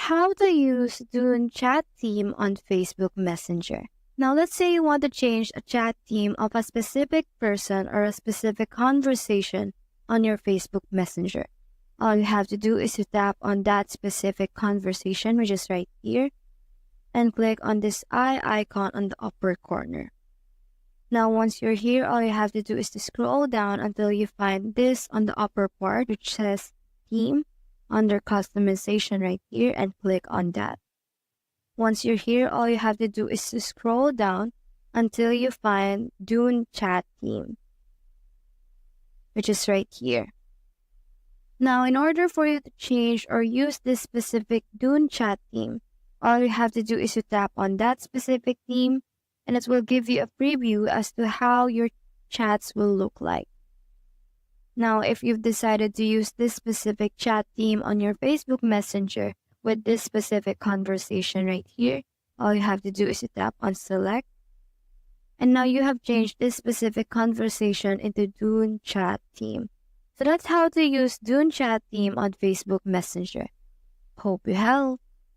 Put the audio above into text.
how to use Dune chat theme on Facebook Messenger. Now, let's say you want to change a chat theme of a specific person or a specific conversation on your Facebook Messenger. All you have to do is to tap on that specific conversation, which is right here, and click on this eye icon on the upper corner. Now, once you're here, all you have to do is to scroll down until you find this on the upper part, which says theme, under customization right here, and click on that. Once you're here, all you have to do is to scroll down until you find Dune chat theme, which is right here. Now, in order for you to change or use this specific Dune chat theme, all you have to do is to tap on that specific theme, and it will give you a preview as to how your chats will look like. Now, if you've decided to use this specific chat theme on your Facebook Messenger with this specific conversation right here, all you have to do is to tap on select. And now you have changed this specific conversation into Dune chat theme. So that's how to use Dune chat theme on Facebook Messenger. Hope you helped.